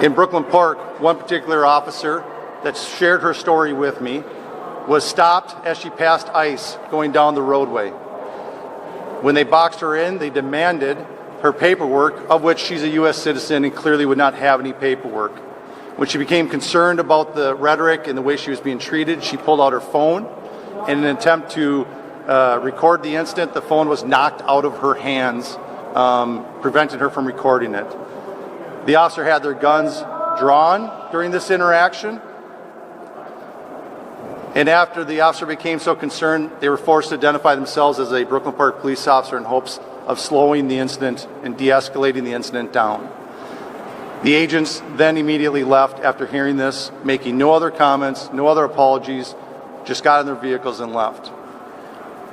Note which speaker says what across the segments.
Speaker 1: In Brooklyn Park, one particular officer that shared her story with me was stopped as she passed ICE going down the roadway. When they boxed her in, they demanded her paperwork, of which she's a U.S. citizen and clearly would not have any paperwork. When she became concerned about the rhetoric and the way she was being treated, she pulled out her phone. In an attempt to record the incident, the phone was knocked out of her hands, preventing her from recording it. The officer had their guns drawn during this interaction. And after the officer became so concerned, they were forced to identify themselves as a Brooklyn Park police officer in hopes of slowing the incident and de-escalating the incident down. The agents then immediately left after hearing this, making no other comments, no other apologies, just got in their vehicles and left.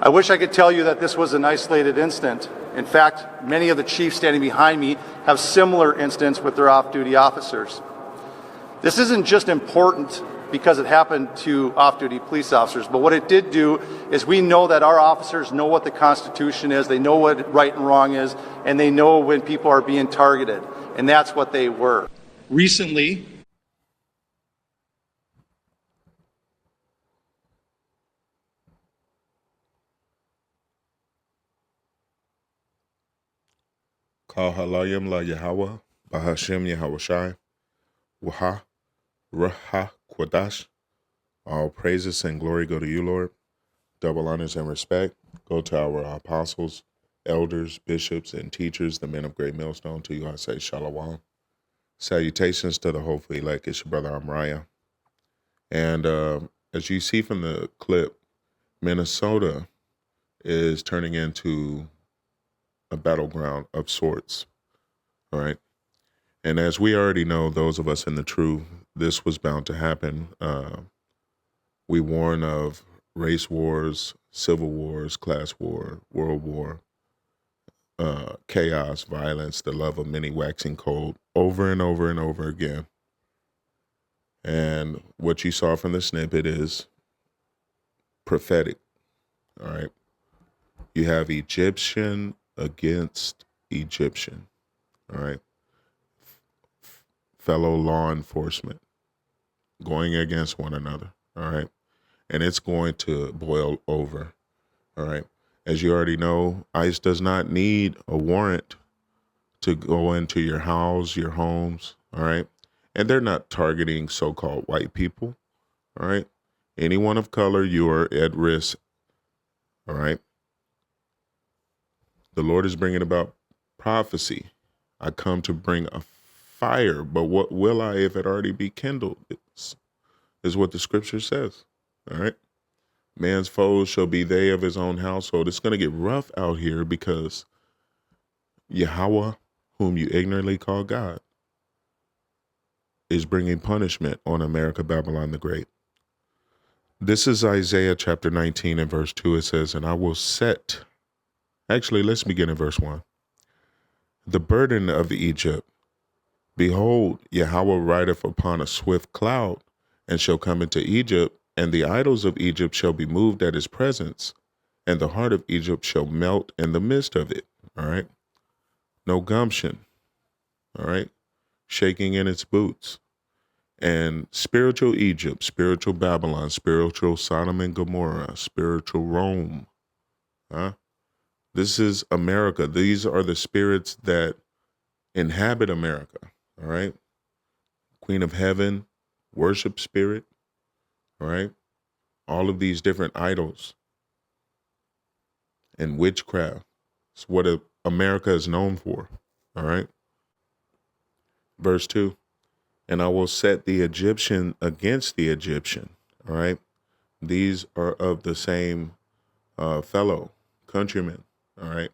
Speaker 1: I wish I could tell you that this was an isolated incident. In fact, many of the chiefs standing behind me have similar incidents with their off-duty officers. This isn't just important because it happened to off-duty police officers, but what it did do is we know that our officers know what the Constitution is, they know what right and wrong is, and they know when people are being targeted, and that's what they were. Recently,
Speaker 2: Kal halayim la Yahweh, Bahashem Yahawashi, Waha, Raha, Kwadash. All praises and glory go to you, Lord. Double honors and respect go to our apostles, elders, bishops, and teachers, the men of Great Millstone. To you I say Shalom. Salutations to the hopeful elect. It's your brother Amraya. And as you see from the clip, Minnesota is turning into a battleground of sorts. All right. And as we already know, those of us in the truth, this was bound to happen. We warn of race wars, civil wars, class war, world war, chaos, violence, the love of many waxing cold, over and over and over again. And what you saw from the snippet is prophetic. All right. You have Egyptian against Egyptian. All right. Fellow law enforcement going against one another. All right. And it's going to boil over. All right. As you already know, ICE does not need a warrant to go into your house, your homes. All right. And they're not targeting so-called white people. All right. Anyone of color, you are at risk. All right. The Lord is bringing about prophecy. I come to bring a fire, but what will I if it already be kindled? Is what the scripture says. All right. Man's foes shall be they of his own household. It's going to get rough out here because Yahweh, whom you ignorantly call God, is bringing punishment on America, Babylon the Great. This is Isaiah chapter 19 and verse 2. It says, and I will set, actually, let's begin in verse 1. The burden of Egypt, behold, Yahweh rideth upon a swift cloud, and shall come into Egypt, and the idols of Egypt shall be moved at his presence, and the heart of Egypt shall melt in the midst of it. All right. No gumption. All right. Shaking in its boots. And spiritual Egypt, spiritual Babylon, spiritual Sodom and Gomorrah, spiritual Rome. This is America. These are the spirits that inhabit America. All right. Queen of Heaven, worship spirit. All right. All of these different idols and witchcraft. It's what America is known for. All right. Verse 2. And I will set the Egyptian against the Egyptian. All right. These are of the same fellow countrymen. All right.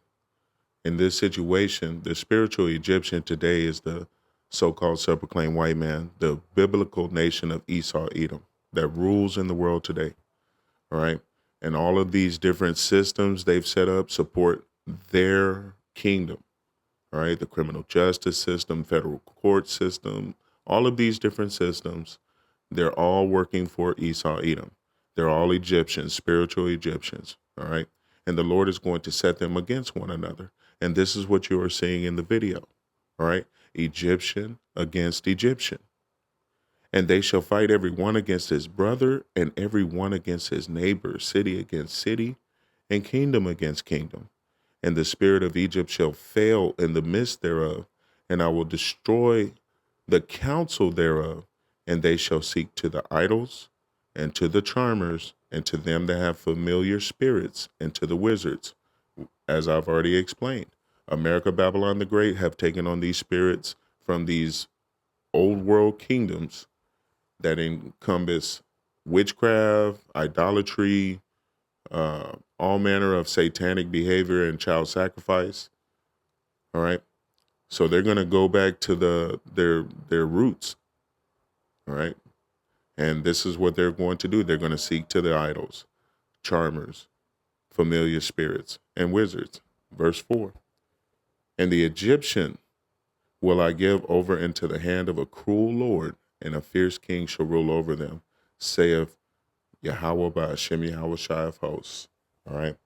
Speaker 2: In this situation, the spiritual Egyptian today is the so-called self-proclaimed white man, the biblical nation of Esau, Edom, that rules in the world today. All right. And all of these different systems they've set up support their kingdom. All right. The criminal justice system, federal court system, all of these different systems, they're all working for Esau, Edom. They're all Egyptians, spiritual Egyptians. All right. And the Lord is going to set them against one another. And this is what you are seeing in the video. All right. Egyptian against Egyptian. And they shall fight every one against his brother, and every one against his neighbor, city against city, and kingdom against kingdom. And the spirit of Egypt shall fail in the midst thereof, and I will destroy the counsel thereof, and they shall seek to the idols, and to the charmers, and to them that have familiar spirits, and to the wizards, as I've already explained. America, Babylon the Great have taken on these spirits from these old world kingdoms that encompass witchcraft, idolatry, all manner of satanic behavior and child sacrifice. All right. So they're going to go back to their roots. All right. And this is what they're going to do. They're going to seek to the idols, charmers, familiar spirits, and wizards. Verse 4. And the Egyptian will I give over into the hand of a cruel Lord, and a fierce king shall rule over them, saith Yahweh by Hashem Yahweh Shai of hosts. All right.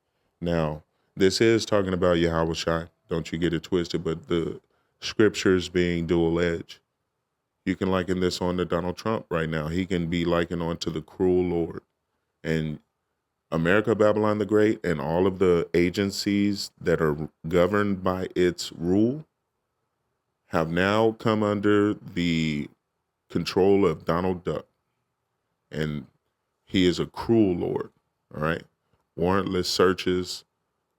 Speaker 2: Now, this is talking about Yahweh Shai. Don't you get it twisted, but the scriptures being dual edged. You can liken this on to Donald Trump right now. He can be likened on to the cruel Lord. And America, Babylon the Great, and all of the agencies that are governed by its rule have now come under the control of Donald Duck. And he is a cruel Lord, all right? Warrantless searches,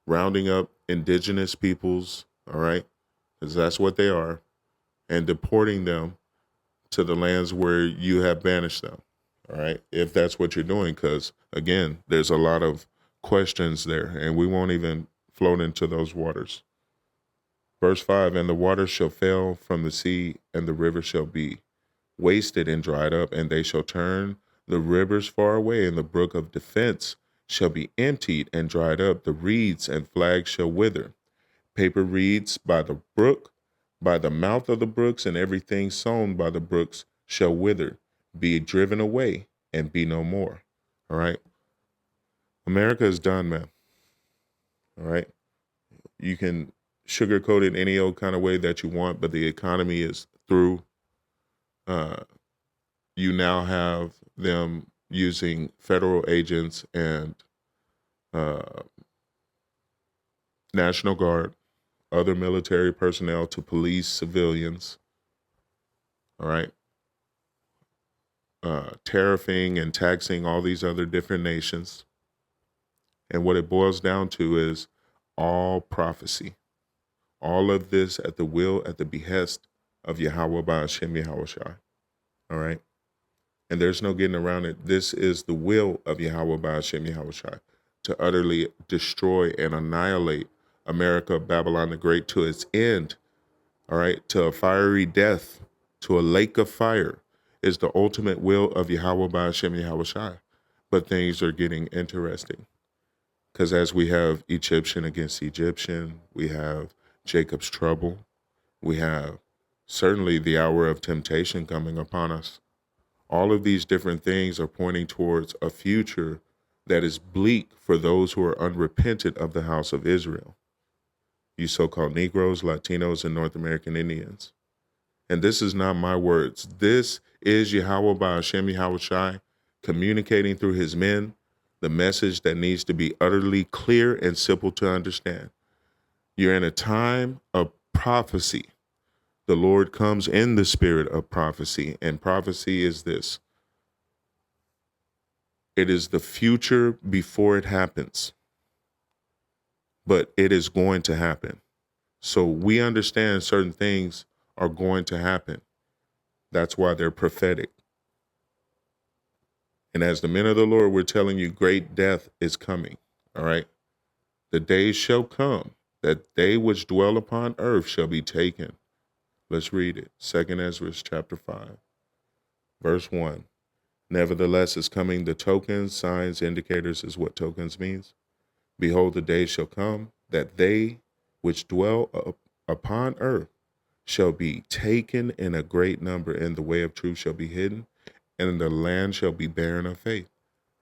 Speaker 2: rounding up indigenous peoples, all right? Because that's what they are, and deporting them to the lands where you have banished them, all right? If that's what you're doing, because, again, there's a lot of questions there, and we won't even float into those waters. Verse 5, and the waters shall fail from the sea, and the river shall be wasted and dried up, and they shall turn the rivers far away, and the brook of defense shall be emptied and dried up. The reeds and flags shall wither. Paper reeds by the brook, by the mouth of the brooks, and everything sown by the brooks shall wither, be driven away, and be no more. All right. America is done, man. All right. You can sugarcoat it any old kind of way that you want, but the economy is through. You now have them using federal agents and National Guard, other military personnel to police civilians. All right. Tariffing and taxing all these other different nations. And what it boils down to is all prophecy. All of this at the will, at the behest of Yahweh by Hashem Yahweh Shai. All right. And there's no getting around it. This is the will of Yahweh by Hashem Yahweh Shai, to utterly destroy and annihilate America, Babylon the Great, to its end. All right. To a fiery death, to a lake of fire, is the ultimate will of Yahweh by Hashem Yahweh Shai. But things are getting interesting. Because as we have Egyptian against Egyptian, we have Jacob's trouble, we have certainly the hour of temptation coming upon us. All of these different things are pointing towards a future that is bleak for those who are unrepentant of the house of Israel. You so-called Negroes, Latinos, and North American Indians. And this is not my words. This is Yahweh by Hashem Yahweh Shai communicating through his men the message that needs to be utterly clear and simple to understand. You're in a time of prophecy. The Lord comes in the spirit of prophecy, and prophecy is this. It is the future before it happens, but it is going to happen. So we understand certain things are going to happen. That's why they're prophetic. And as the men of the Lord, we're telling you great death is coming, all right? The days shall come that they which dwell upon earth shall be taken. Let's read it. 2 Ezra chapter 5, verse 1. Nevertheless is coming the tokens, signs, indicators is what tokens means. Behold, the day shall come that they which dwell upon earth shall be taken in a great number, and the way of truth shall be hidden, and the land shall be barren of faith.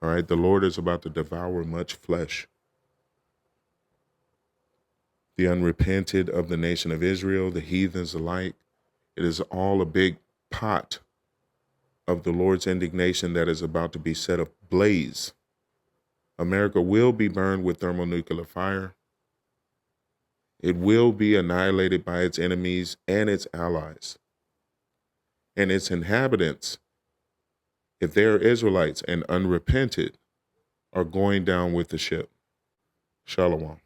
Speaker 2: All right, the Lord is about to devour much flesh. The unrepented of the nation of Israel, the heathens alike, It is all a big pot of the Lord's indignation that is about to be set ablaze. America will be burned with thermonuclear fire. It will be annihilated by its enemies and its allies. And its inhabitants, if they are Israelites and unrepented, are going down with the ship. Shalom.